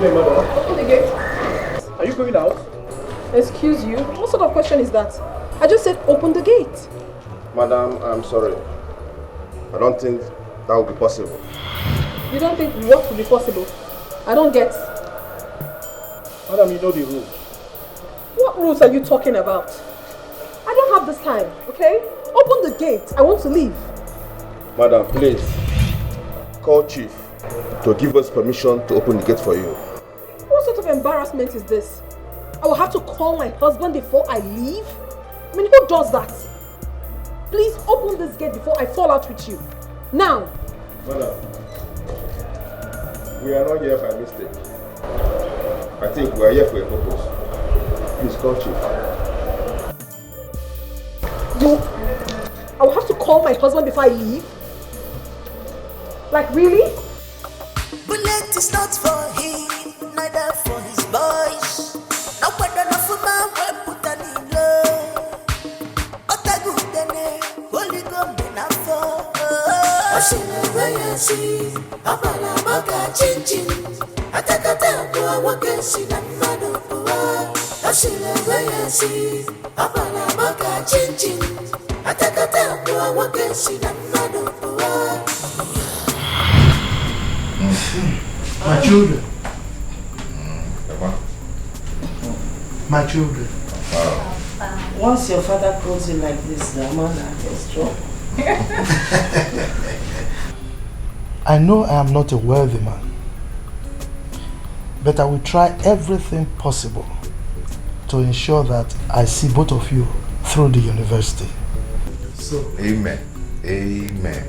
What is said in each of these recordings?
Okay, madam. Open the gate. Are you going out? Excuse you? What sort of question is that? I just said open the gate. Madam, I'm sorry. I don't think that will be possible. You don't think what will be possible? I don't get. Madam, you know the rules. What rules are you talking about? I don't have this time, okay? Open the gate. I want to leave. Madam, please. Call Chief to give us permission to open the gate for you. What sort of embarrassment is this? I will have to call my husband before I leave? I mean, who does that? Please open this gate before I fall out with you. Now! Madam, we are not here by mistake. I think we are here for a purpose. Please call Chief. I will have to call my husband before I leave? Like, really? Bullet is not for him, neither for his boys. No better than for my way, put an in love. Otagu dene, holy gum for. Ashina Rayasi, Abala Maka Chinchin. Atakata, do I walk and see that mother. Ashina Rayasi, Abala Maka Chinchin. Atakata, do I walk and see that mother. My children. My children. Once your father calls you like this, the man is strong. I know I am not a wealthy man, but I will try everything possible to ensure that I see both of you through the university. So, amen. Amen.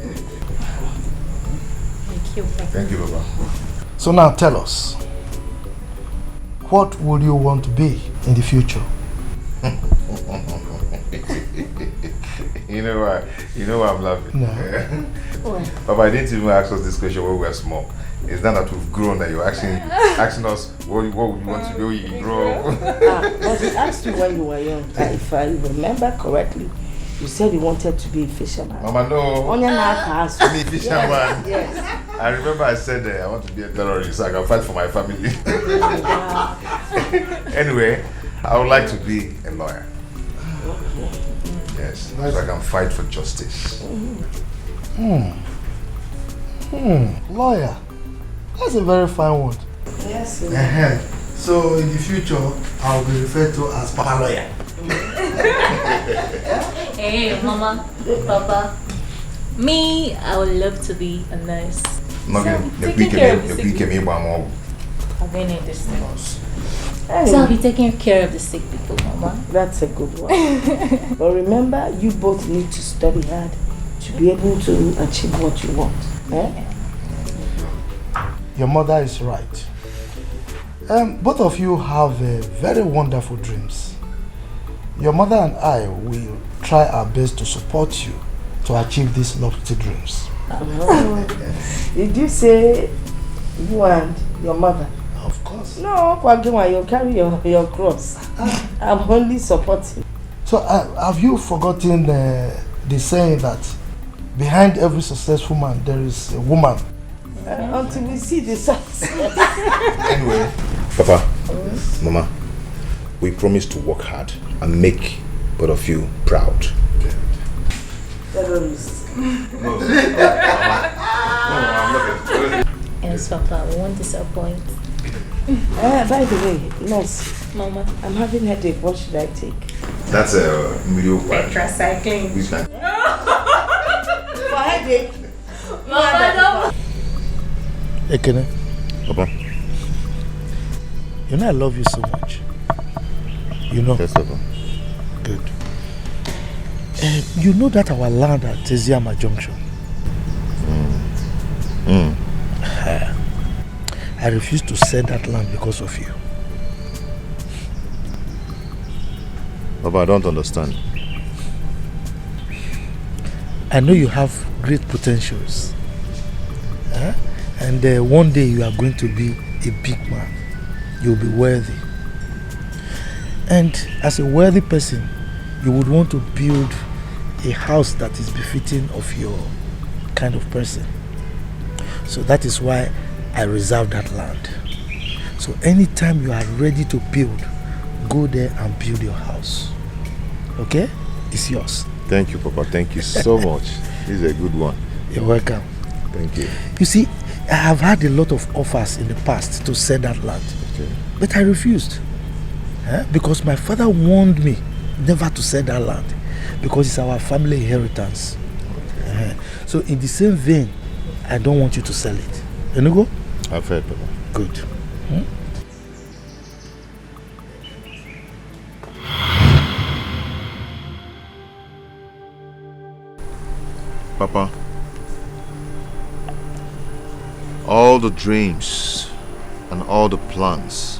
Thank you, Papa. Thank you, Baba. So now tell us, what would you want to be in the future? You know why I'm laughing? No. Papa, I didn't even ask us this question when we were small. It's not that we've grown that you're asking us what would you want to do when you grow up. But we asked you when you were young. If I remember correctly, you said you wanted to be a fisherman. Mama, no. On your house. I'm a fisherman. Yes. I remember I said I want to be a terrorist so I can fight for my family. Anyway, I would like to be a lawyer. Yes, so I can fight for justice. Lawyer. That's a very fine word. Yes. So in the future, I'll be referred to as Papa Lawyer. Hey, Mama, Papa. Me, I would love to be a nurse. I've been in this house. So I'll be taking care of the sick people, Mama. That's a good one. But remember, you both need to study hard to be able to achieve what you want. Your mother is right. Both of you have very wonderful dreams. Your mother and I will try our best to support you to achieve these lofty dreams. Did you say you and your mother? Of course. No, Kwagima, you carry your cross. I'm only supporting. So have you forgotten the saying that behind every successful man there is a woman? Until we see the success. Anyway, Papa, Mama, we promise to work hard and make both of you proud. Terrorists. No, Yes, Papa, we won't disappoint. By the way, nurse, Mama, I'm having a headache. What should I take? That's a mediocre. Tetracycline. Which kind? For headache. Mama, Ekene, Papa. you know I love you so much. You know? Yes, Papa. Good. You know that our land at Teziama Junction? I refuse to sell that land because of you. Papa, I don't understand. I know you have great potentials. And one day you are going to be a big man. You'll be worthy. And as a worthy person, you would want to build a house that is befitting of your kind of person. So that is why I reserve that land. So anytime you are ready to build, go there and build your house. Okay? It's yours. Thank you, Papa. Thank you so much. This is a good one. You're welcome. Thank you. You see, I have had a lot of offers in the past to sell that land. Okay. But I refused. Because my father warned me never to sell that land. Because it's our family inheritance. Okay. So in the same vein, I don't want you to sell it. You go? I've heard, Papa. Good. Papa, all the dreams and all the plans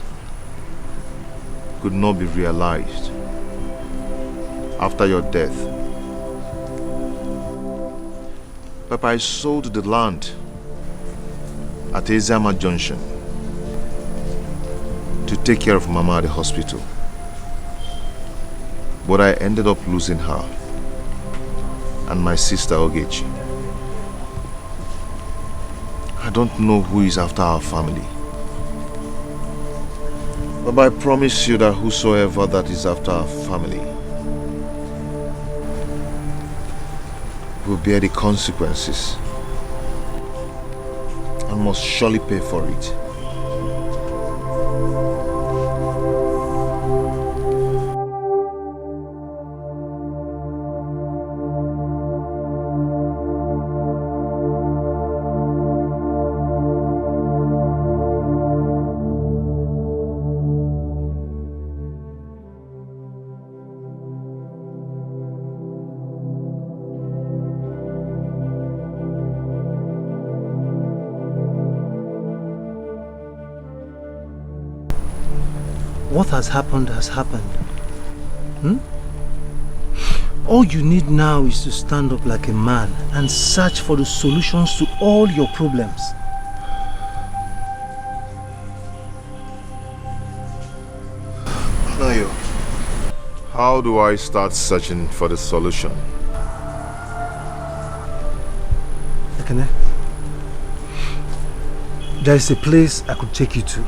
could not be realized after your death. Papa, I sold the land at Ezama Junction to take care of Mama at the hospital. But I ended up losing her and my sister Ogechi. I don't know who is after our family. But I promise you that whosoever that is after our family will bear the consequences and must surely pay for it. What has happened has happened. All you need now is to stand up like a man and search for the solutions to all your problems. Nayo, how do I start searching for the solution? Ekene, there is a place I could take you to.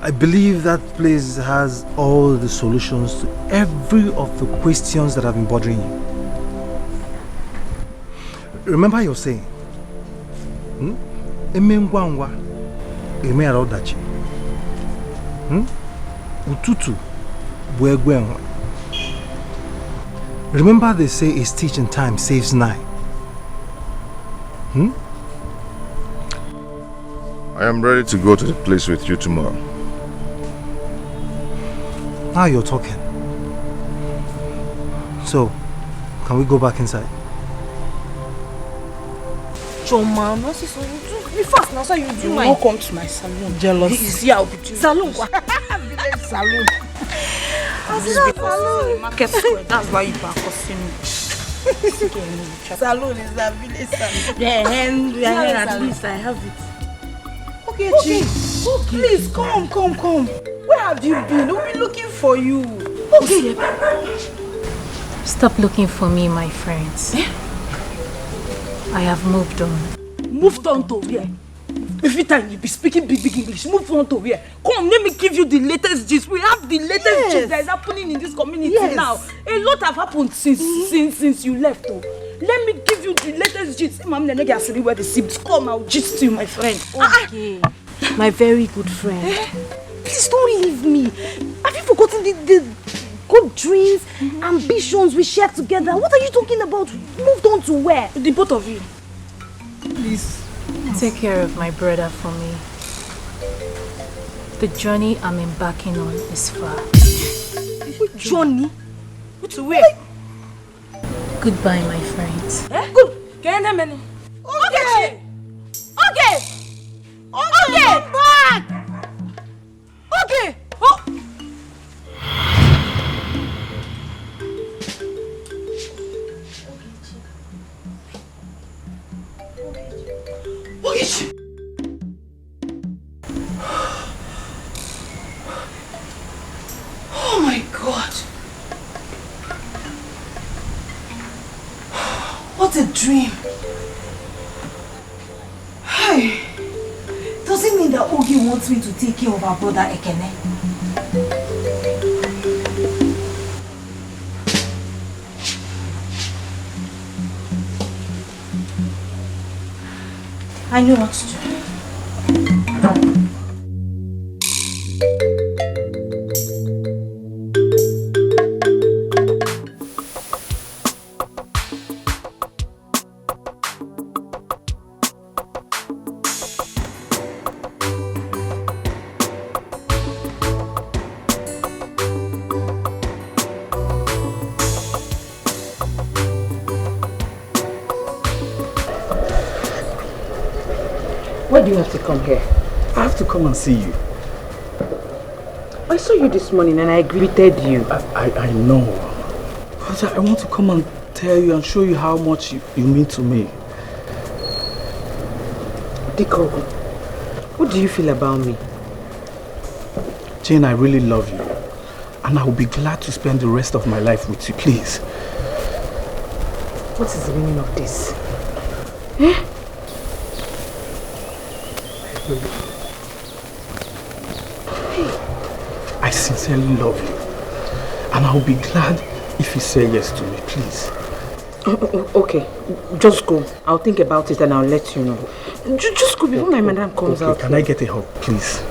I believe that place has all the solutions to every of the questions that have been bothering you. Remember your saying, Ututu buegwenwa. Remember they say a stitch in time saves 9. I am ready to go to the place with you tomorrow. Now you're talking. So, can we go back inside? Choma, no, so be fast now, so you do my. Won't come to my salon. Jealous. He's here, I'll be doing Salon. salon. Salon. Market square. That's why you are costing me. Salon is a village salon. Yeah, and at least I have it. Okay, please come. Where have you been? We've been looking for you. Okay. Stop looking for me, my friends. I have moved on. Moved on to where? Every time you be speaking big English, move on to where? Come, let me give you the latest gist. We have the latest gist that is happening in this community now. A lot have happened since you left. Oh. Let me give you the latest gist. Mom, the nigga said where the sips come. I'll gist you, my friend. Okay. My very good friend. Please don't leave me. Have you forgotten the good dreams, ambitions we shared together? What are you talking about? Moved on to where? The both of you. Please. Take care of my brother for me. The journey I'm embarking on is far. Which journey? To where? Goodbye, my friends. Good. Can you hear me? Okay. Back. Okay. Oh. Oh my God. What a dream. Hey. It mean that Ogi wants me to take care of our brother Ekene? I know what to do. Why do you have to come here? I have to come and see you. I saw you this morning and I greeted you. I know. But I want to come and tell you and show you how much you mean to me. Dikeh, what do you feel about me? Jane, I really love you. And I will be glad to spend the rest of my life with you, please. What is the meaning of this? Eh? I sincerely love you. And I will be glad if you say yes to me, please. Okay, just go. I'll think about it and I'll let you know. Just go before my madam comes out. Can I get a hug, please?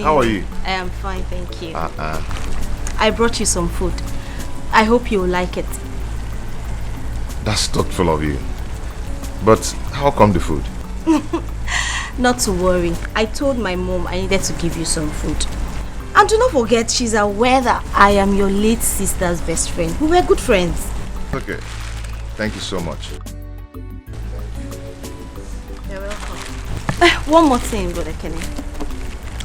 How are you? I am fine, thank you. I brought you some food. I hope you will like it. That's thoughtful of you. But how come the food? Not to worry. I told my mom I needed to give you some food. And do not forget, she's aware that I am your late sister's best friend. We were good friends. Okay. Thank you so much. You're welcome. One more thing, Brother Kenny.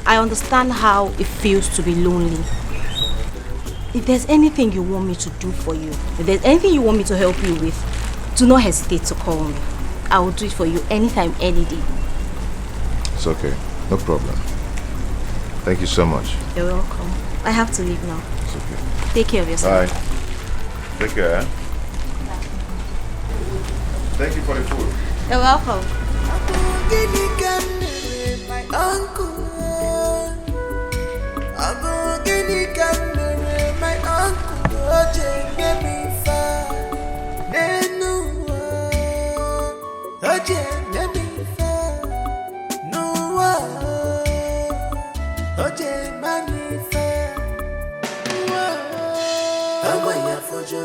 I understand how it feels to be lonely. If there's anything you want me to do for you, if there's anything you want me to help you with, do not hesitate to call me. I will do it for you anytime, any day. It's okay. No problem. Thank you so much. You're welcome. I have to leave now. It's okay. Take care of yourself. Bye. Take care. Thank you for the food. You're welcome. My uncle, my uncle, get me far. Let me far. No, manifest. I'm waiting for you,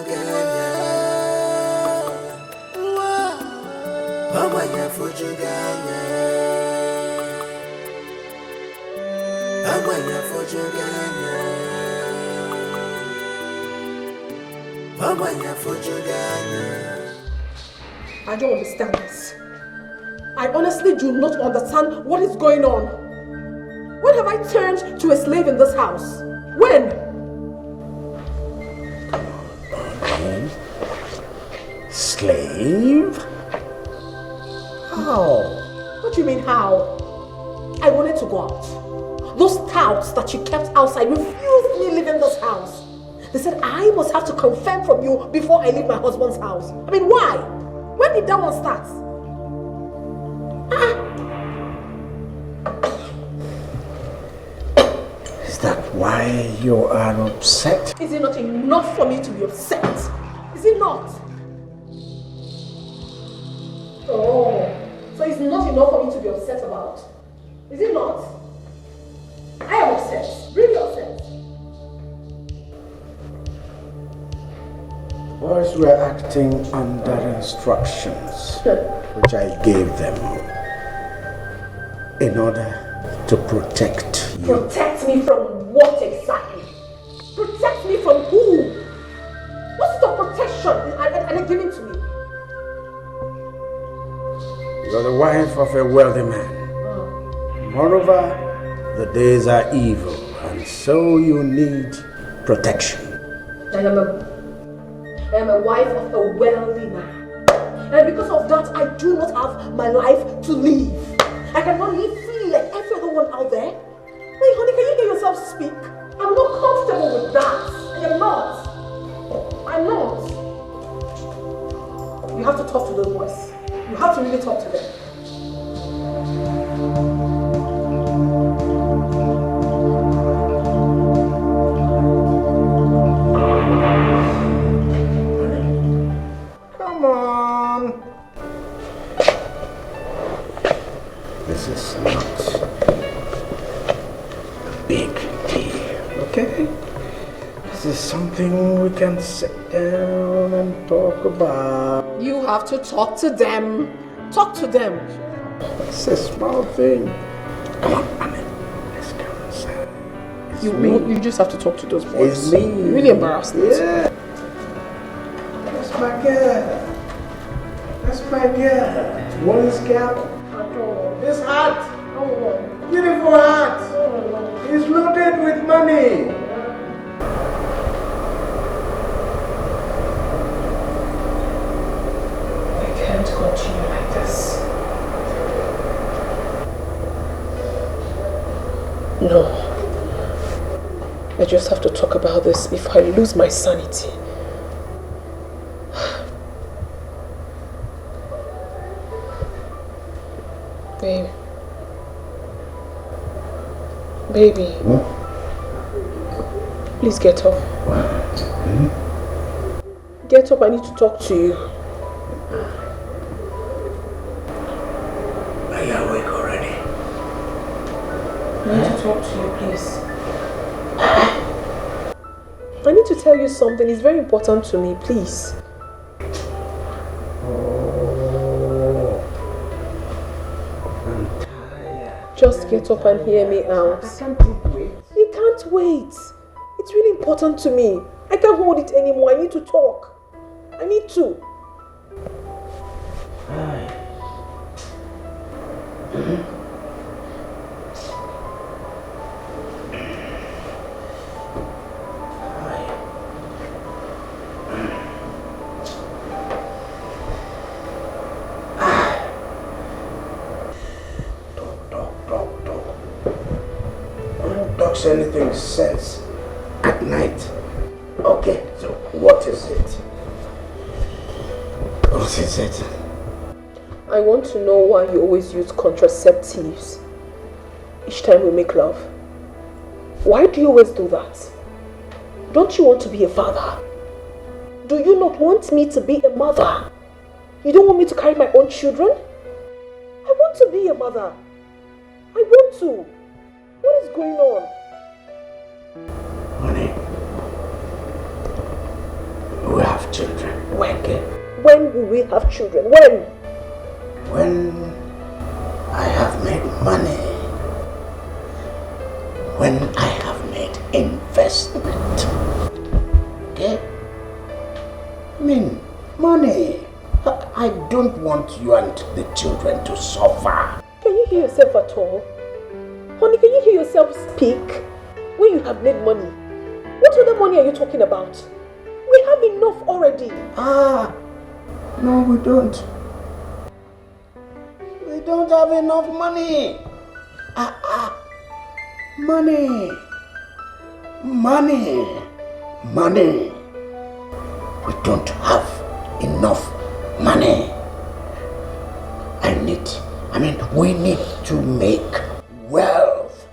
I'm waiting for you, I'm waiting for you, I'm waiting for you. I don't understand this. I honestly do not understand what is going on. When have I turned to a slave in this house? When? Slave? How? What do you mean how? I wanted to go out. Those touts that you kept outside refused me leaving this house. They said I must have to confirm from you before I leave my husband's house. I mean, why? When did that one start? Is that why you are upset? Is it not enough for me to be upset? Is it not? Oh, so it's not enough for me to be upset about? Is it not? I am upset, really upset. Boys were acting under instructions which I gave them in order to protect you. Protect me from what exactly? Protect me from who? What's the protection are they giving to me? You're the wife of a wealthy man. Moreover, the days are evil, and so you need protection. I am a wife of a wealthy man. And because of that, I do not have my life to live. I cannot live freely like every other one out there. Wait, honey, can you hear yourself speak? I'm not comfortable with that. I am not. I'm not. You have to talk to those boys. You have to really talk to them. Come on. This is not a big deal, okay? This is something we can sit down and talk about. You have to talk to them. Talk to them. It's a small thing. Come on, Annie. Let's go inside. You just have to talk to those boys. It's me. You really embarrassed me. Yeah. That's my girl. That's my girl. One scalp. This hat. Beautiful hat. It's loaded with money. Continue like this. No. I just have to talk about this if I lose my sanity. Babe. Baby. Please get up. Get up, I need to talk to you. Are you awake already? I need to talk to you, please. I need to tell you something. It's very important to me, please. Oh, I'm tired. Just get up and hear me out. I can't wait. You can't wait. It's really important to me. I can't hold it anymore. I need to talk. I need to. Anything sense at night. Okay, so what is it? What is it? I want to know why you always use contraceptives each time we make love. Why do you always do that? Don't you want to be a father? Do you not want me to be a mother? You don't want me to carry my own children? I want to be a mother. I want to. What is going on? Honey, we have children. When will we have children? When? When I have made money. When I have made investment. Okay? I mean, money. I don't want you and the children to suffer. Can you hear yourself at all? Honey, can you hear yourself speak? When you have made money, what other money are you talking about? We have enough already. No, we don't. We don't have enough money. Money. We don't have enough money. We need to make wealth.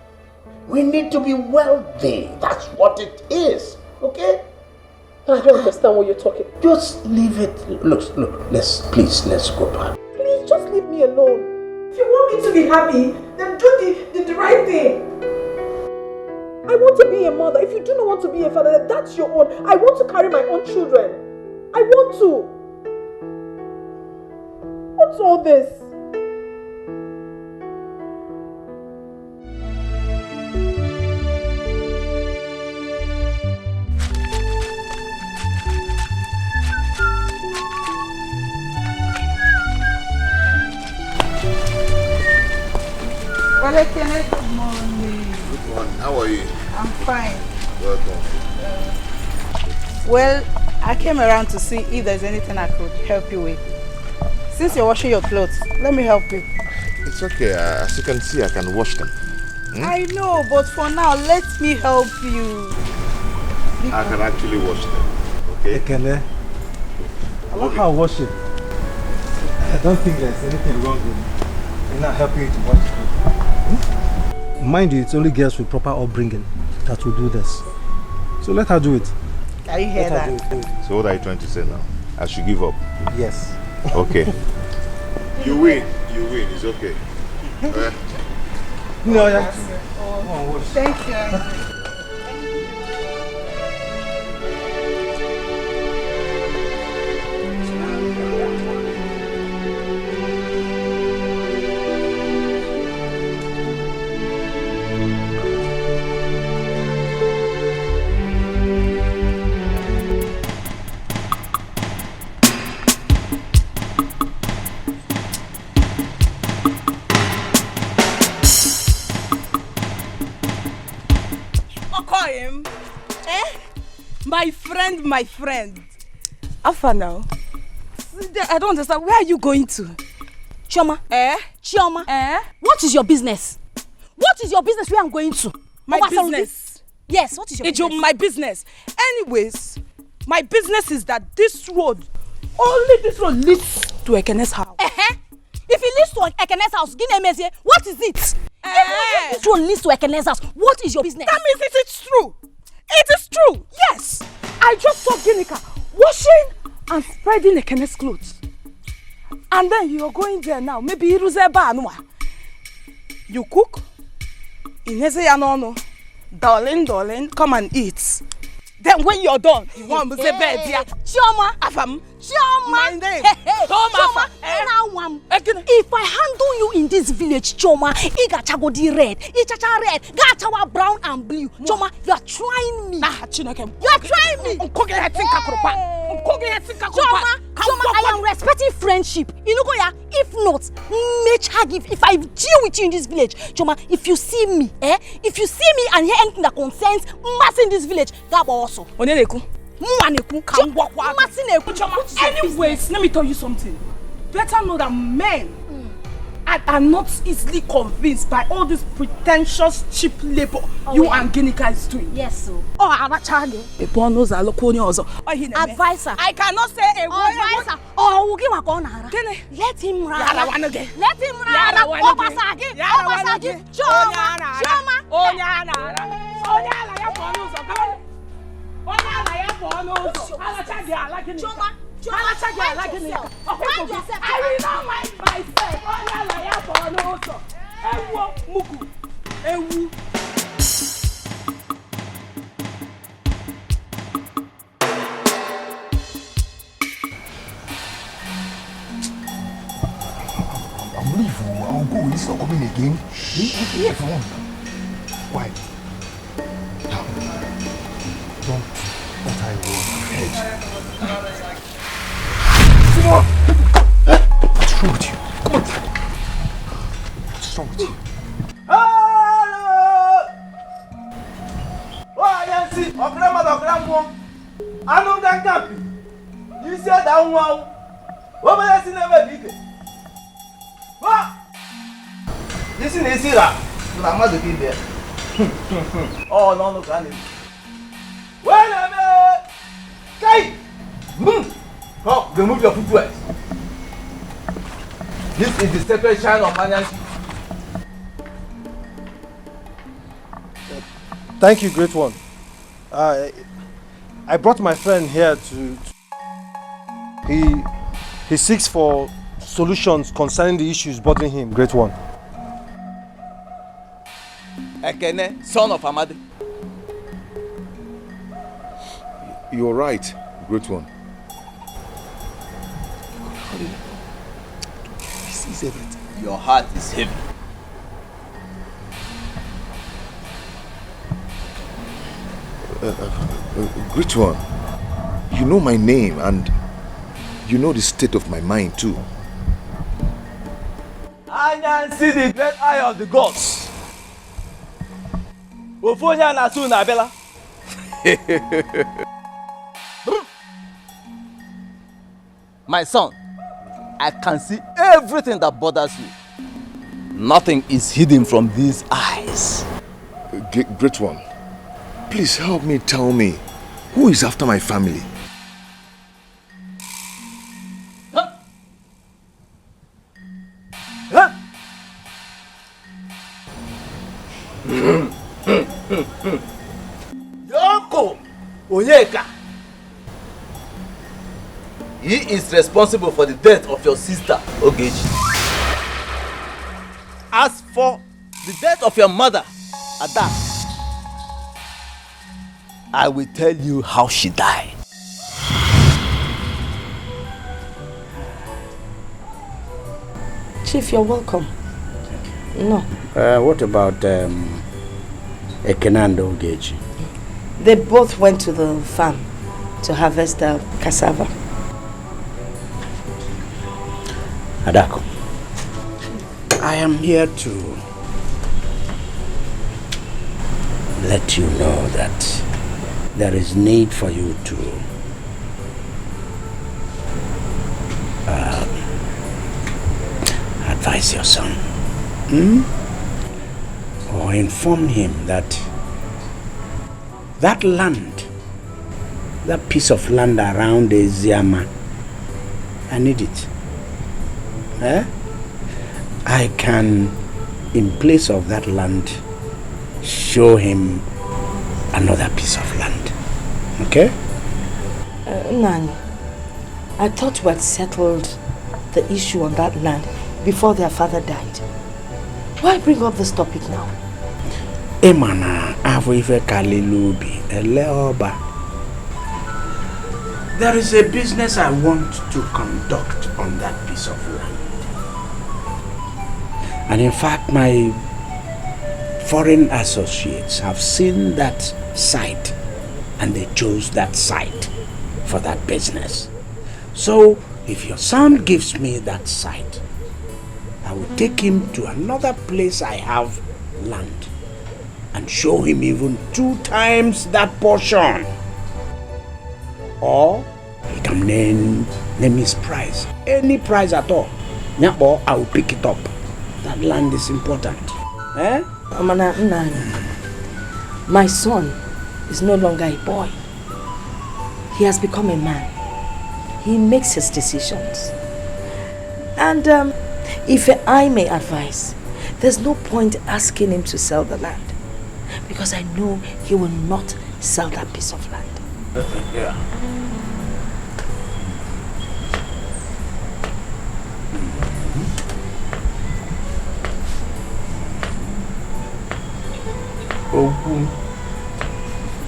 We need to be wealthy. That's what it is. Okay? I don't understand what you're talking. Just leave it. Look, let's go back. Please, just leave me alone. If you want me to be happy, then do the right thing. I want to be a mother. If you do not want to be a father, then that's your own. I want to carry my own children. I want to. What's all this? Well, good morning. Good morning. How are you? I'm fine. Welcome. Well, I came around to see if there's anything I could help you with. Since you're washing your clothes, let me help you. It's okay. As you can see, I can wash them. I know, but for now, let me help you. I can actually wash them. Okay? Ekene, I love how I wash it. I don't think there's anything wrong with not helping you to wash it. Mind you, it's only girls with proper upbringing that will do this. So let her do it. Can you hear that? So what are you trying to say now? I should give up? Yes. Okay. You win. You win. It's okay. No, yeah. Thank you. My friend. Alpha now. I don't understand. Where are you going to? Chioma. Chioma. What is your business? What is your business where I'm going to? My business? Yes, what is your business? My business. Anyways, my business is that this road, only this road leads to Ekene's house. If it leads to Ekene's house, what is it? If this road leads to Ekene's house, what is your business? That means it's true. It is true. Yes. I just saw Ginika washing and spreading Ekene's clothes. And then you're going there now. Maybe Iruzeba Anua. You cook. Ineze Yanono. Darling, come and eat. Then when you're done, you want to say bed here. Chioma. Afam. Chioma. My name. Chioma. If I handle you in this village, Chioma, Igachagodi red, Ichacha red, Gachawa brown and blue. Chioma, you are trying me. You are trying me. Chioma, I am respecting friendship. If not, if I deal with you in this village, Chioma, if you see me and hear anything that concerns mass in this village, that also. Anyways, let me tell you something. Better know that men are not easily convinced by all this pretentious cheap labor and Ginika is doing. Yes, sir. Advisor. I cannot say a word. Advisor. Let him run. Let him run. I will not mind myself. I'm leaving. I'll go. He's not coming again. Leave him. Why? Don't I roll ahead? What's wrong with you? Come on. What's wrong with you? Oh, no, can it? Well, Kai! Come, remove your footwear. This is the sacred shrine of Anyansi. Thank you, great one. I brought my friend here to he seeks for solutions concerning the issues bothering him, great one. Ekene, son of Amadi. You're right, great one. Hurry. He sees everything. Your heart is heavy. Great one. You know my name and you know the state of my mind too. I see the great eye of the gods. Ofonya na su na bela. My son, I can see everything that bothers you. Nothing is hidden from these eyes. Great one, please help me, tell me, who is after my family? Yoko Onyeka. He is responsible for the death of your sister, Ogechi. As for the death of your mother, Ada, I will tell you how she died. Chief, you're welcome. No. What about Ekenando Ogechi? They both went to the farm to harvest the cassava. Adako, I am here to let you know that there is need for you to advise your son, or inform him that that land, that piece of land around the Ziama, I need it. I can, in place of that land, show him another piece of land. Okay? Nani, I thought we had settled the issue on that land before their father died. Why bring up this topic now? Emana avive kalilubi eleoba. There is a business I want to conduct on that piece of land. And in fact, my foreign associates have seen that site and they chose that site for that business. So, if your son gives me that site, I will take him to another place I have land and show him even 2 times that portion. Or he can name his price, any price at all. Or I will pick it up. That land is important. My son is no longer a boy. He has become a man. He makes his decisions. And if I may advise, there's no point asking him to sell the land, because I know he will not sell that piece of land. Yeah.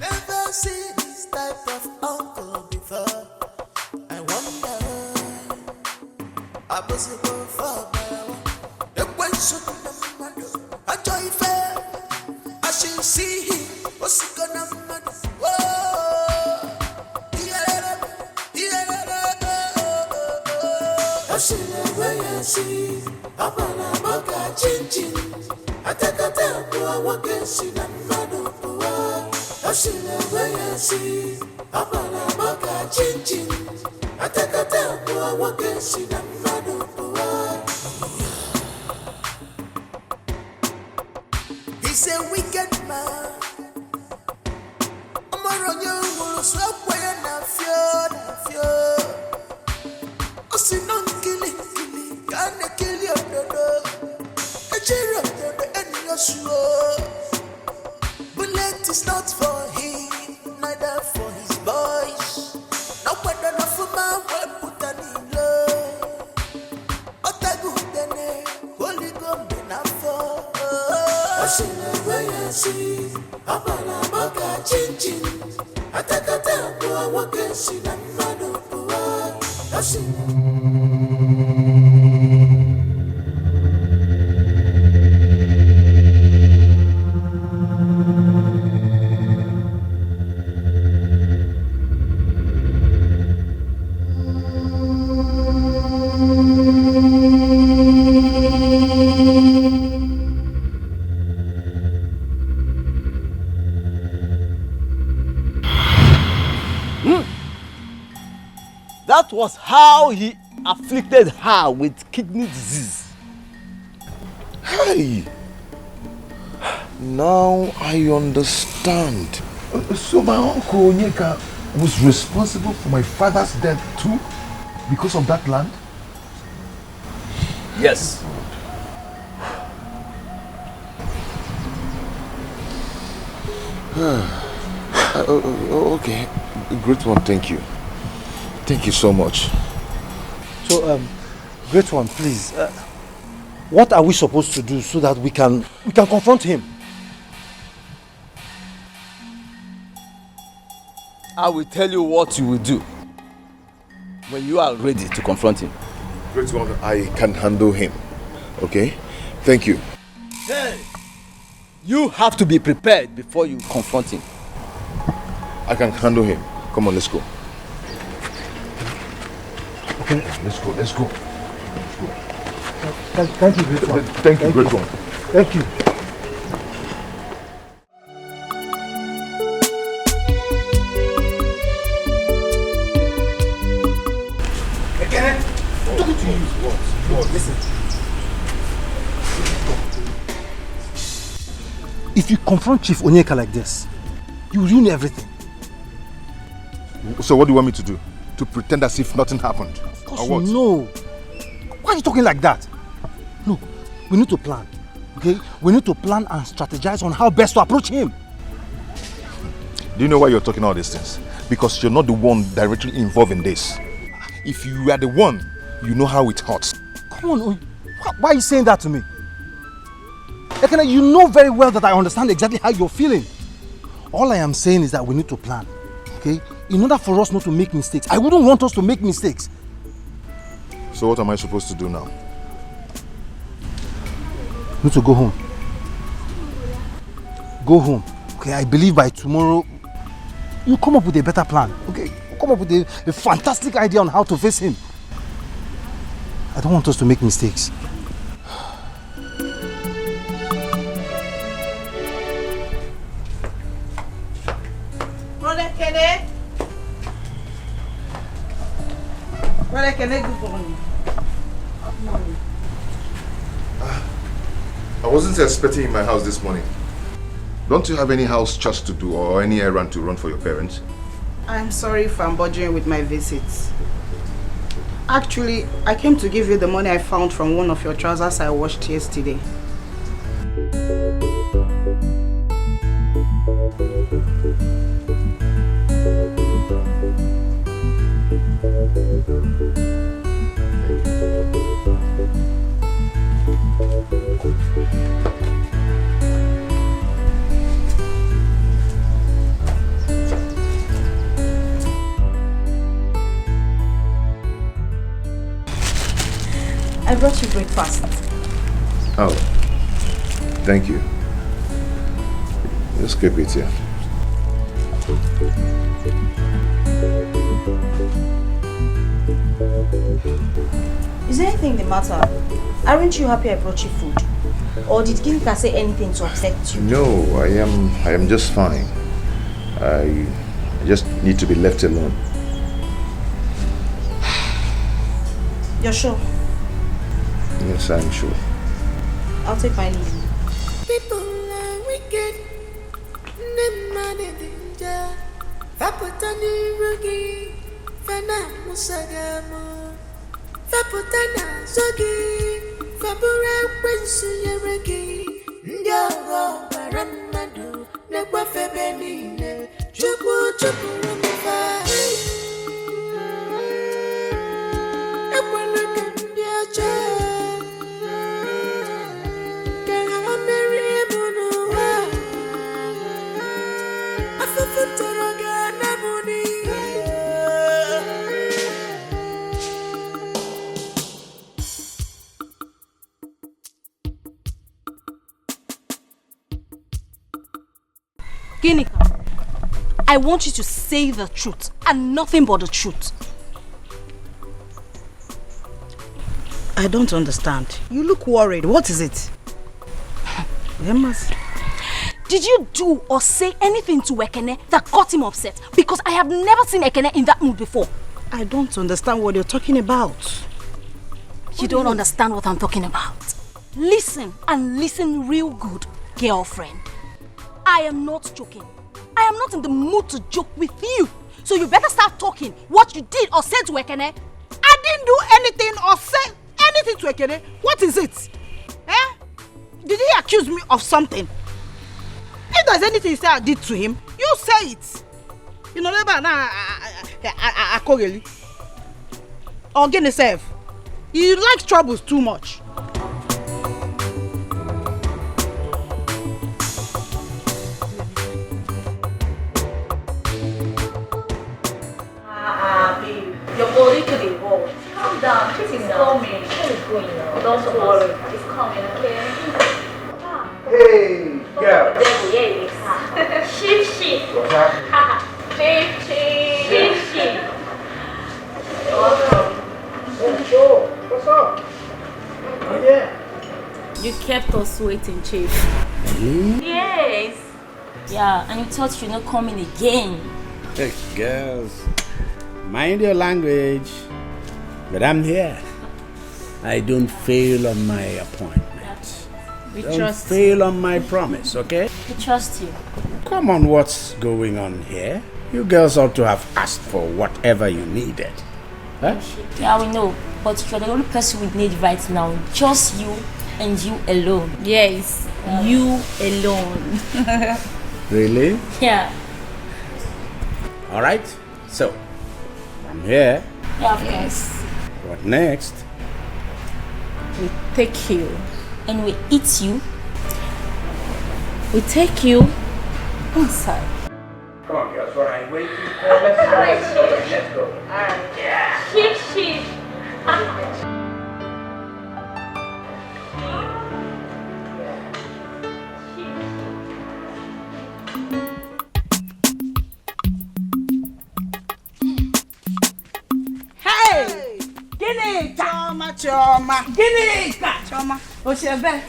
Never see this type of uncle before. I wonder, I was going for the question of the I joy fair. I should see him. What's he gonna matter? I see the way I see. I'm gonna make a change. I take a time to a walk and see that man of the world. I see the way I see. I'm gonna make a change. I take a time to a walk and see that man of the world. He's a wicked man. I'm a run you will swap way and I fear. I see no killing, can't kill your daughter. Bullet is not for him, neither for his boys. No better enough for my wife, put an in love. But I go then, holy gum enough for. I see the way I see. I'm gonna make a chin. I take a time to a walk and see that man of the world. I That was how he afflicted her with kidney disease. Hey! Now I understand. So my uncle Onyeka was responsible for my father's death too? Because of that land? Yes. Okay, great one, thank you. Thank you so much. So, great one, please. What are we supposed to do so that we can confront him? I will tell you what you will do when you are ready to confront him. Great one, I can handle him. Okay? Thank you. Hey! You have to be prepared before you confront him. I can handle him. Come on, let's go. Okay, let's go. Thank you, great one. Thank you, great one. Thank you. Talking to you. What? Listen. If you confront Chief Onyeka like this, you ruin everything. So what do you want me to do? To pretend as if nothing happened? Of course, no. Why are you talking like that? Look, we need to plan, okay? We need to plan and strategize on how best to approach him. Do you know why you're talking all these things? Because you're not the one directly involved in this. If you are the one, you know how it hurts. Come on, why are you saying that to me? Ekene, you know very well that I understand exactly how you're feeling. All I am saying is that we need to plan, okay? In order for us not to make mistakes. I wouldn't want us to make mistakes. So what am I supposed to do now? You need to go home. Go home. Okay, I believe by tomorrow you come up with a better plan. Okay, you come up with a fantastic idea on how to face him. I don't want us to make mistakes. I wasn't expecting you in my house this morning. Don't you have any house chores to do or any errand to run for your parents? I'm sorry if I'm bothering with my visits. Actually, I came to give you the money I found from one of your trousers I washed yesterday. I brought you breakfast. Oh, thank you. Just keep it here. Is there anything the matter? Aren't you happy I brought you food? Or did Ginika say anything to upset you? No, I am just fine. I just need to be left alone. You're sure? Yes, I'm sure. I'll take my leave. People are wicked. Them man in danger. Vaputani rugi. Fana musagamo. Vaputana zogi. Vapura wensu yeregi. Ndoro baramadu. Nekwa febenine. Chupu chupu rumufa. Ekwaluka ndiacha. Ginika, I want you to say the truth and nothing but the truth. I don't understand. You look worried. What is it? Did you do or say anything to Ekene that got him upset? Because I have never seen Ekene in that mood before. I don't understand what you're talking about. You don't understand what I'm talking about. Listen, and listen real good, girlfriend. I am not joking. I am not in the mood to joke with you. So you better start talking what you did or said to Ekene. I didn't do anything or say anything to Ekene. What is it? Eh? Did he accuse me of something? If there's anything you say I did to him, you say it. You know, never now. I call you. Or get yourself. You like troubles too much. Babe, your body could evolve. Calm down. This is coming. What is going on? Don't worry. It's coming, okay? Hey, girl. Yes. Sheep. What's happening? Sheep. Welcome. What's up? Oh, yeah. You kept us waiting, Chief. Really? Yes. Yeah, and you thought you're not coming again. Hey, girls. Mind your language. But I'm here. I don't fail on my appointment. We Don't trust fail on my promise, okay? We trust you. Come on, what's going on here? You girls ought to have asked for whatever you needed. Huh? Yeah, we know. But you're the only person we need right now. Just you and you alone. Yes, you alone. Really? Yeah. All right. So, I'm here. Yeah, of course. What next? We take you. And we eat you. We take you inside. Come on, girls. What are you waiting for? Let's go. Yeah. Sheep. Hey! Choma. Ginika! Choma. Oshebe.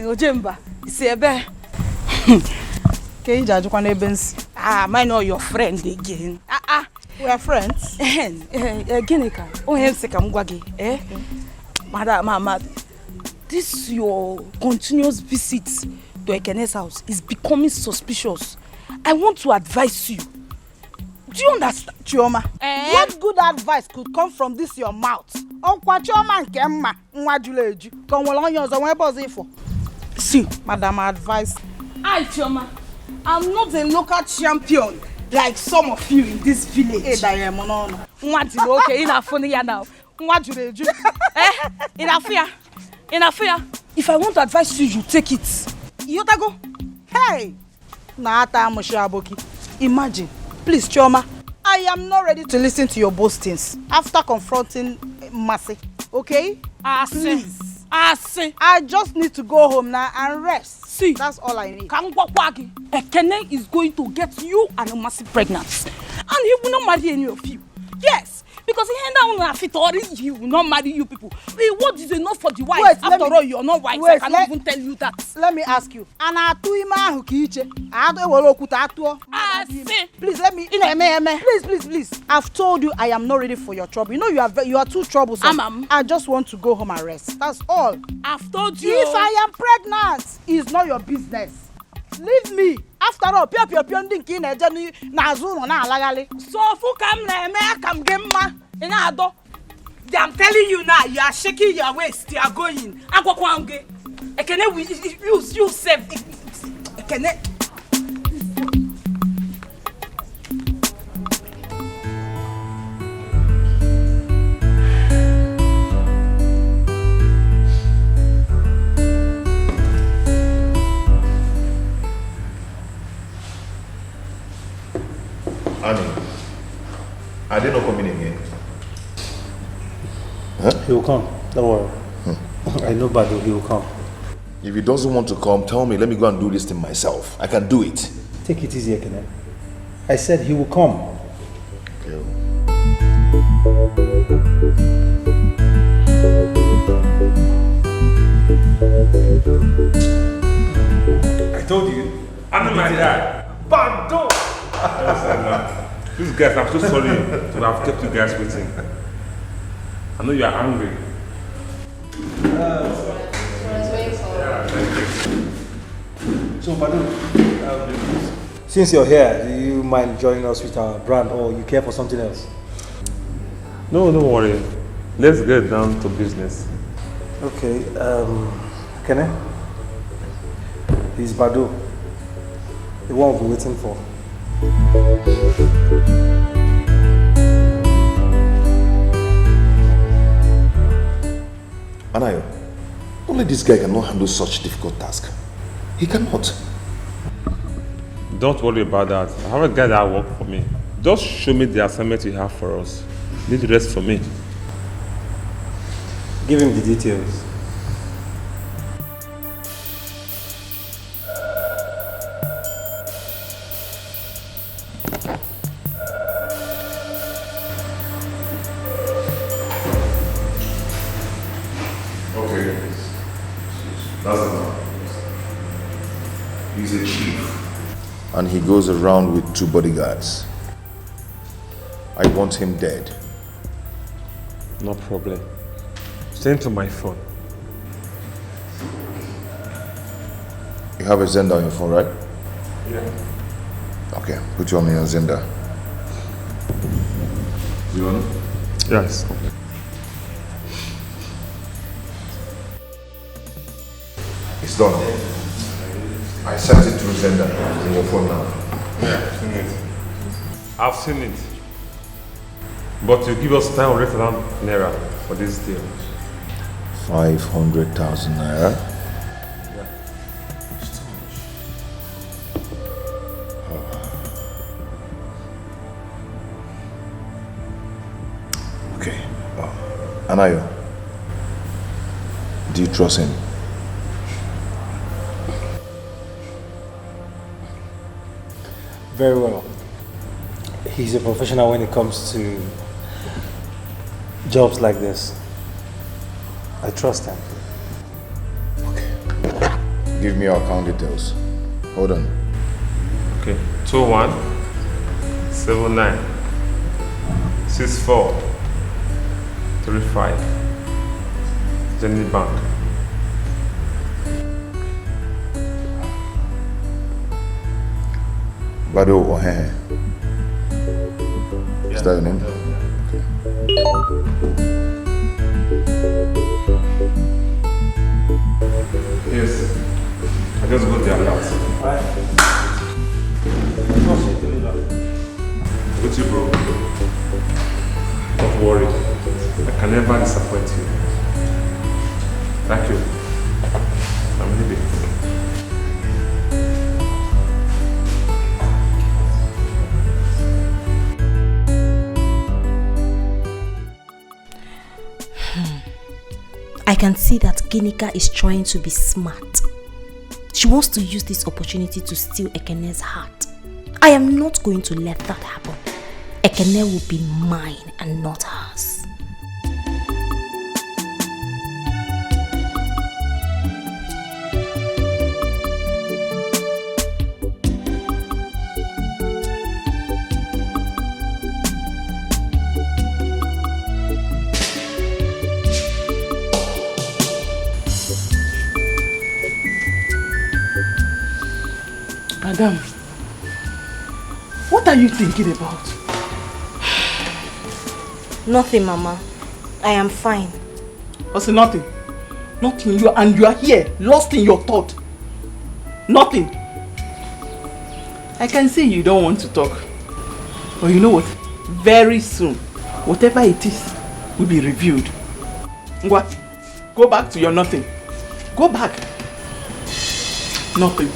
Ojemba. Isiebe. Can you judge one events? I know your friend again. We are friends. Ginika. Oh, him say come gwagi. Mama, this your continuous visit to Ekene's house is becoming suspicious. I want to advise you. Do you understand, Chioma? What good advice could come from this your mouth? Chioma nke mma nwa juleju. Kon wala onye ozo wen boss ifo. See, madam, advice. I, Chioma, I'm not a local champion like some of you in this village. Hey, Diane, no. Okay, enough for ya now. Nwa juleju. Enough here. If I want to advise you, you take it. You go. Hey, na ata amushi aboki. Imagine. Please, Chioma, I am not ready to listen to your boastings after confronting Mercy. Okay? Please. I just need to go home now and rest. See, that's all I need. Ekene is going to get you and Mercy pregnant. And he will not marry any of you. Yes, because he hand down he will not marry you people. What is enough for the wife? Wait, after all, you're not wife. I cannot even tell you that. Let me ask you. Please let me. Please. I've told you I am not ready for your trouble. You know you are too troublesome. I just want to go home and rest. That's all. I've told you. If I am pregnant, it's not your business. Leave me. After all, ndinki na eje na azu no na alagali. So fu kam na eme akam gemma ina ado. I'm telling you now, you are shaking your waist, you are going. Agwakwange. Ekene you save. Ekene. Annie, are they not coming again? Huh? He will come. Don't worry. I know Badu, he will come. If he doesn't want to come, tell me. Let me go and do this thing myself. I can do it. Take it easy, Ekene. I said he will come. Okay. I told you. I'm my dad. Pardon! These guys, I'm so sorry to have kept you guys waiting. I know you are angry. So, Badu, since you're here, do you mind joining us with our brand, or you care for something else? No, don't worry. Let's get down to business. Okay, Kene? He's Badu, the one we've been waiting for. Anayo, only this guy cannot handle such difficult task. He cannot. Don't worry about that. I have a guy that works for me. Just show me the assignment you have for us. Leave the rest for me. Give him the details. Okay. That's enough. He's a chief. And he goes around with 2 bodyguards. I want him dead. No problem. Send to my phone. You have a Zenda on your phone, right? Yeah. Okay, put you on your Zenda. You want it? Yes. It's done. I sent it through Zenda in your phone now. Yeah, I've seen it. I've seen it. But you give us 900,000 naira for this deal. 500,000 naira? Yeah. Okay. Anayo, do you trust him? Very well. He's a professional when it comes to jobs like this. I trust him. Give me your account details. Hold on. Okay. 21 79 64 35 Jenny Bank. Bado Ohehe. Is that your name? Yes. I just got the alert. With you, bro. Don't worry. I can never disappoint you. Thank you. I'm leaving. I can see that Ginika is trying to be smart. She wants to use this opportunity to steal Ekene's heart. I am not going to let that happen. Ekene will be mine and not hers. Madam, what are you thinking about? Nothing, Mama. I am fine. What's nothing? Nothing. You are here, lost in your thought. Nothing. I can see you don't want to talk. But you know what? Very soon, whatever it is will be reviewed. Ngwa, go back to your nothing. Go back. Nothing.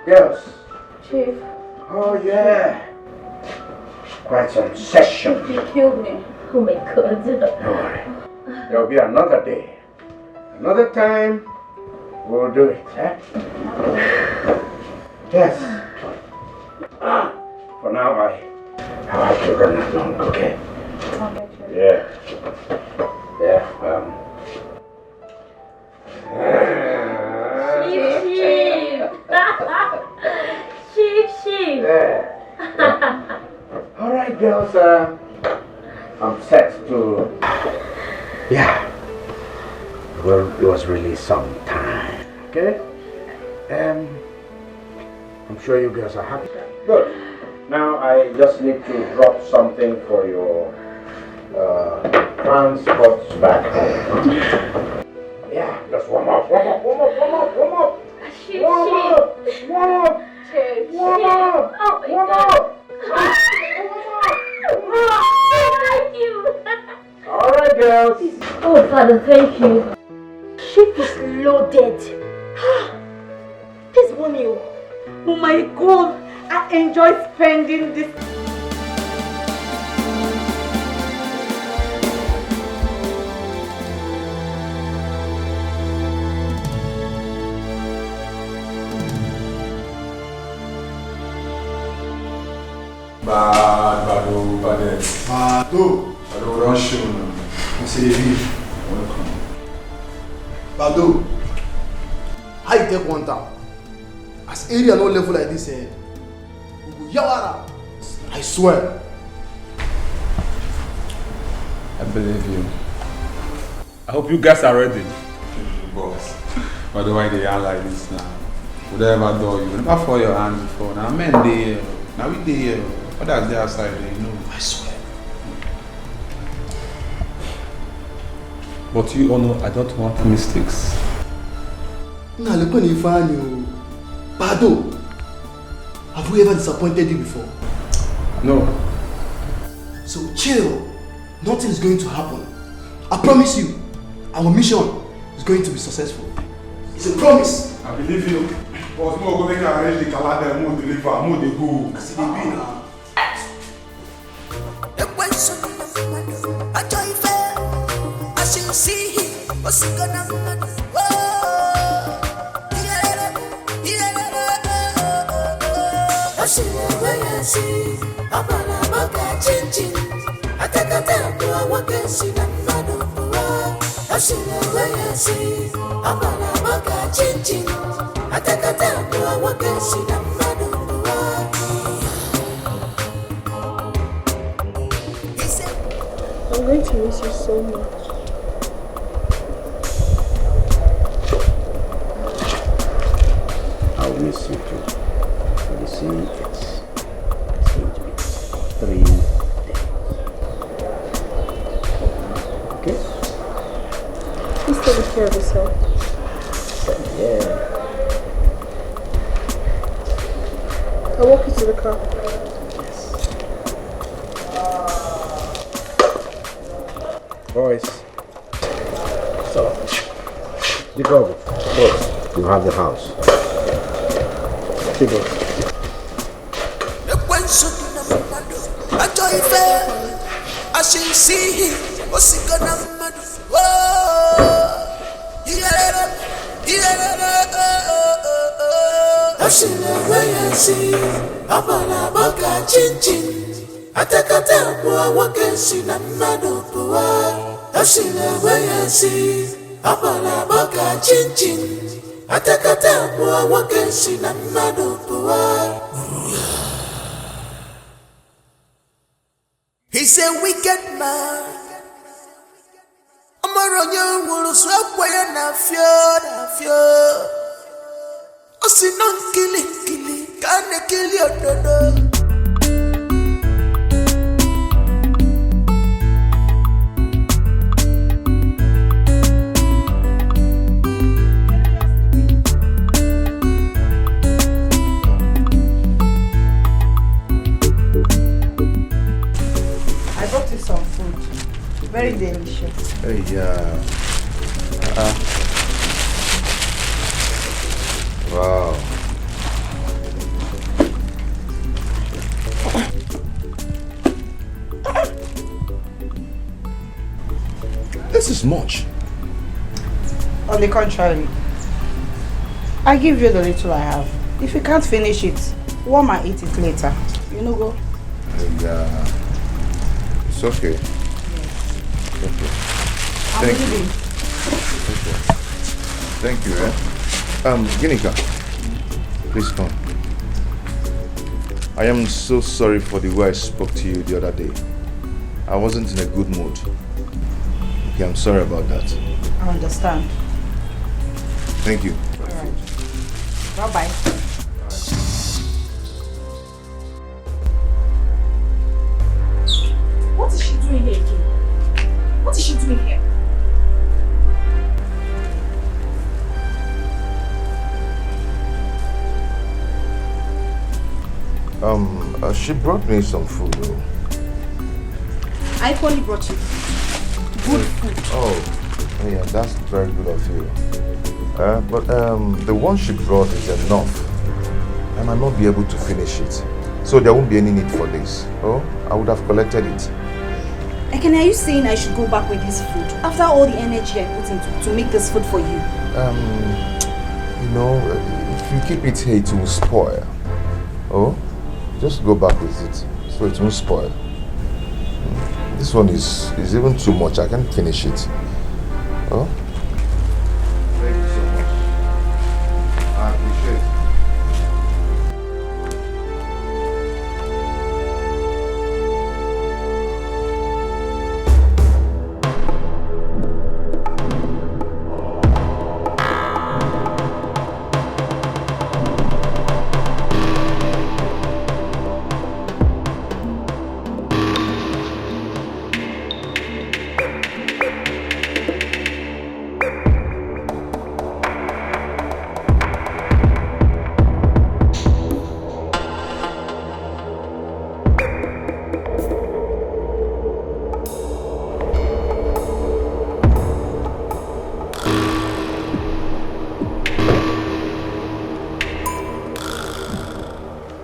Yes. Chief. Oh yeah. Quite some session. He killed me. Oh my God. Don't worry. There'll be another day. Another time, we'll do it, eh? Yes. For now, I have to run along, okay? Yeah. Yeah, Sheep. Yeah. Alright, girls, I'm set to... Yeah. Well, it was really some time, okay? I'm sure you guys are happy. Good. Now I just need to drop something for your transport back home. Yeah, just warm up. Sheep. Oh my God. Thank you. Alright, girls. Oh, Father, thank you. Ship is loaded. This money, oh my God, I enjoy spending this. Bado, don't show me. I say, welcome. Bado, how you take one town? As area no level like this, we go yawara. I swear. I believe you. I hope you guys are ready. Boss, by the way they are like this now. Whatever door you never fall your hands before. Now men they now we they others they outside they know. I swear. But you all know I don't want mistakes. Now look when you find you. Bado, have we ever disappointed you before? No. So chill. Nothing is going to happen. I promise you, our mission is going to be successful. It's a promise. I believe you. But more go make arrange the calendar and move deliver, move the go. I see the be now. I'm going to miss you so much. I'll miss you too. But you see, it's going to be 3 days. Okay? Please take care of yourself. Yeah. I'll walk you to the car. Boys. So, Dikeh, boys, you have the house. People. I should see him. What's he gonna do? Whoa, I should never see. I'm on a boca chin chin. I take a tap, walk and see the madu. I should never see. I'm on a boca chin chin. I take a tap, walk and see the madu. He's a wicked man. I'm a young woman, swap way and a fear. I see non killing, can't kill your daughter. Some food. Very delicious. Hey, yeah. Wow. is much. On the contrary, I give you the little I have. If you can't finish it, warm and eat it later. You know, go. Yeah. It's okay. It's okay. Thank you. Thank you, Ginika, please come. I am so sorry for the way I spoke to you the other day. I wasn't in a good mood. Okay, I'm sorry about that. I understand. Thank you. Alright. Bye-bye. What is she doing here again? What is she doing here? She brought me some food though. I only brought you good food. Oh, yeah, that's very good of you. But the one she brought is enough. I might not be able to finish it. So there won't be any need for this. Oh, I would have collected it. Ekene, are you saying I should go back with this food after all the energy I put into to make this food for you? You know, if you keep it here, it will spoil. Oh, just go back with it so it won't spoil. This one is even too much. I can't finish it. Oh. Thank you so much. I appreciate it.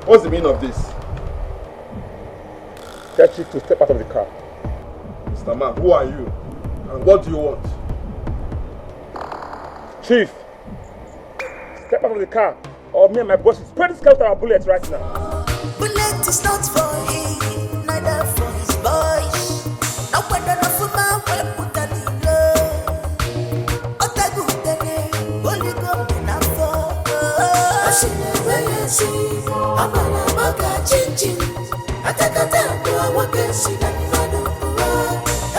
What's the meaning of this? Tell Chief to step out of the car. Mr. Man, who are you? And what do you want? Chief, step out of the car or me and my boss will spread this car with our bullets right now. Bullet is not for him, neither for his boys. Now when the Nafuma will put a little Otagu Dene, only go in a fall. I see the way I see. Amala maka chinchin, atakata kwa wakesi na nado kuwa.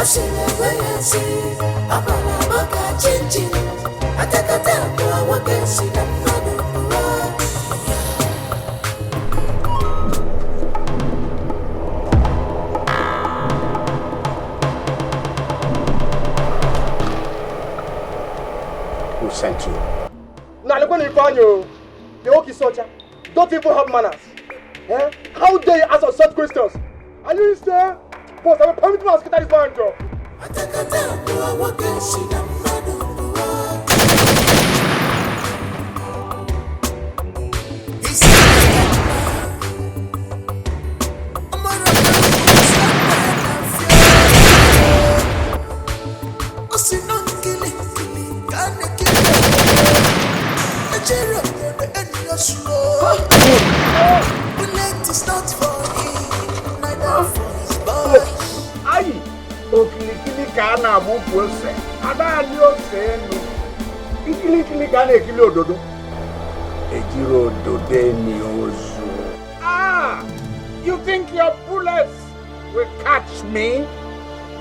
Asile weyesi, amala maka chinchin, atakata kwa wakesi na nado kuwa. Who sent you? Nalekweni Ifanyo, the Oki soldier. Don't even have manners. Eh? How dare you ask us such questions? Are you sir? Boss, I will permit me to scatter this man job. Bullet is not for him, neither for his boys. Aye, okilikili kana buku ose. Ada ni ose no. Ikilikili kana ekili ododo. Ejiro odode ni ozu. Ah, you think your bullets will catch me?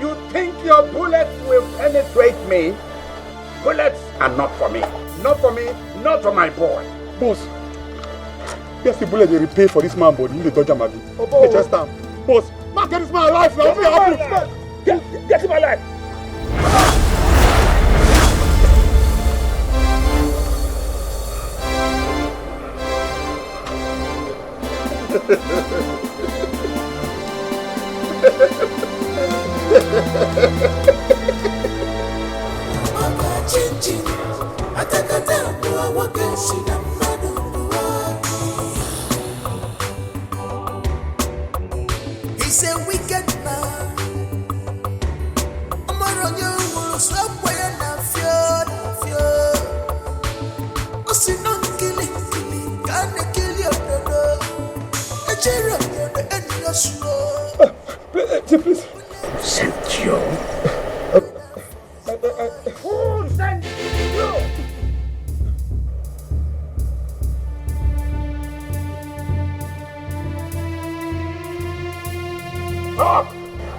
You think your bullets will penetrate me? Bullets are not for me. Not for me, not for my boy. Boss, guess the bullet they repay for this man body in the Dodger Maggie. Oh. They just down. Boss, now get this man alive now. Get him alive. He's a wicked man. I'm on you, will swap Please. Who sent you? Who sent you?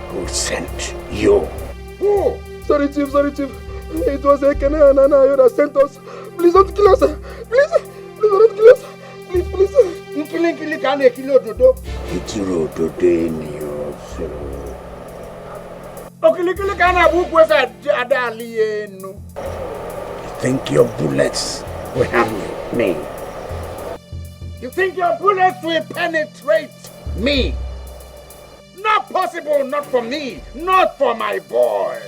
Who sent you? Who? Sorry, Chief. It was Ekene and Anna that sent us. Please don't kill us. Please don't kill us. Please. Nkili kane kilo dodo. Itiro dodo ni o. Okili kane abu kwesa adali enu. You think your bullets will harm me? You think your bullets will penetrate me? Not possible, not for me, not for my boy.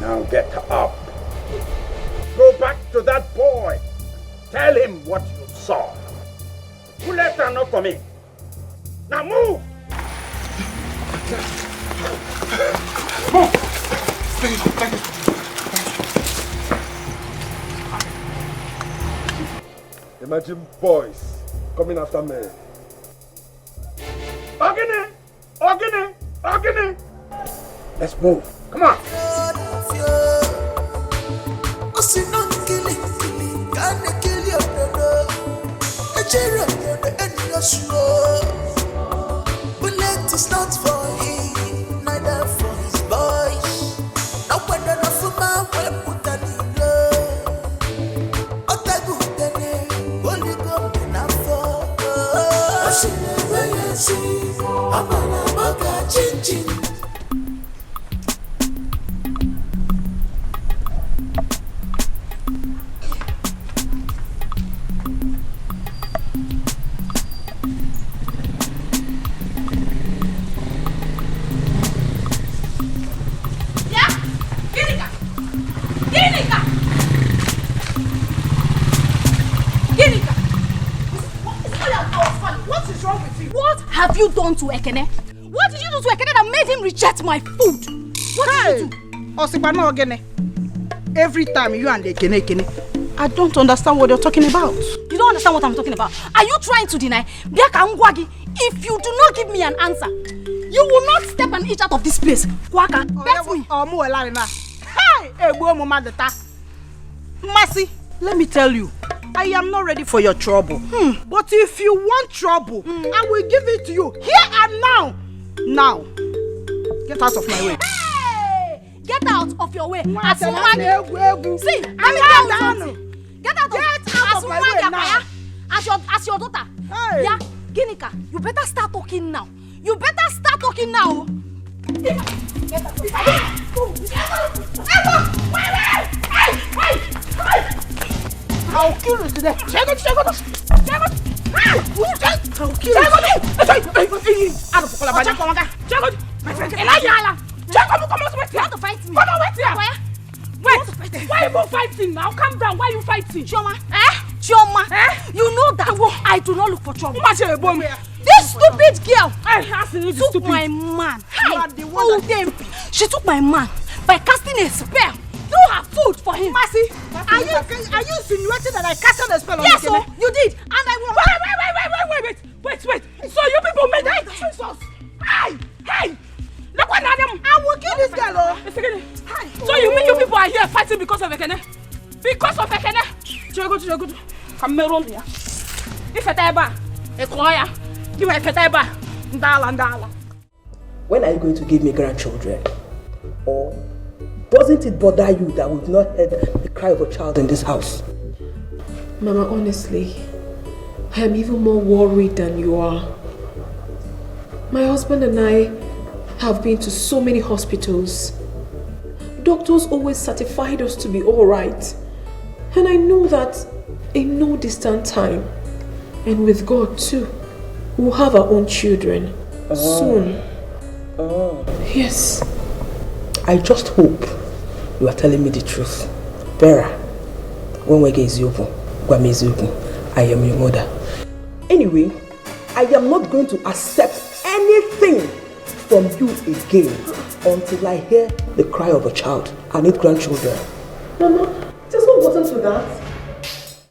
Now get up. Go back to that boy. Tell him what you saw. Bullets are not for me. Now move! Move! Thank you. Imagine boys coming after me. Ogene! Let's move. Come on. Bullet is not for him, neither for his boys. No wonder no for my way put an What have you done to Ekene? What did you do to Ekene that made him reject my food? What did you do? Osipano Ogene. Every time you and Ekene, I don't understand what you're talking about. You don't understand what I'm talking about. Are you trying to deny? If you do not give me an answer, you will not step an inch out of this place. Kwaka, bet me. Hey, Mercy, let me tell you, I am not ready for your trouble. But if you want trouble, I will give it to you here and now. Now, get out of my way. Hey! Get out of your way. See, let me tell you something. Get out of my way now. As your daughter. Hey. Yeah, Ginika, you better start talking now. Get out. I'll kill you today. Check it. I'll kill you. You want to fight me? Why are you fighting now? Calm down. Why are you fighting? Chioma, you know that I do not look for trouble. This stupid girl took my man. She took my man by casting a spell through her food for him. Mercy, are you insinuating that I casted a spell on Yes, you? Yes, you did. And I will... Wait. So you people made that Jesus. Hey! Look what Adam. I will kill this girl. So you mean you people are here fighting because of Ekene? Because of Ekene? Chiago. Come around here. If Eteba, Ekoya, give me Eteba. Ndala. When are you going to give me grandchildren? Or doesn't it bother you that we've not heard the cry of a child in this house? Mama, honestly, I am even more worried than you are. My husband and I have been to so many hospitals. Doctors always certified us to be alright. And I know that in no distant time, and with God too, we'll have our own children soon. Yes. I just hope you are telling me the truth. Vera, when we get I am your mother. Anyway, I am not going to accept anything from you again until I hear the cry of a child. I need grandchildren. Mama, there's no button to that.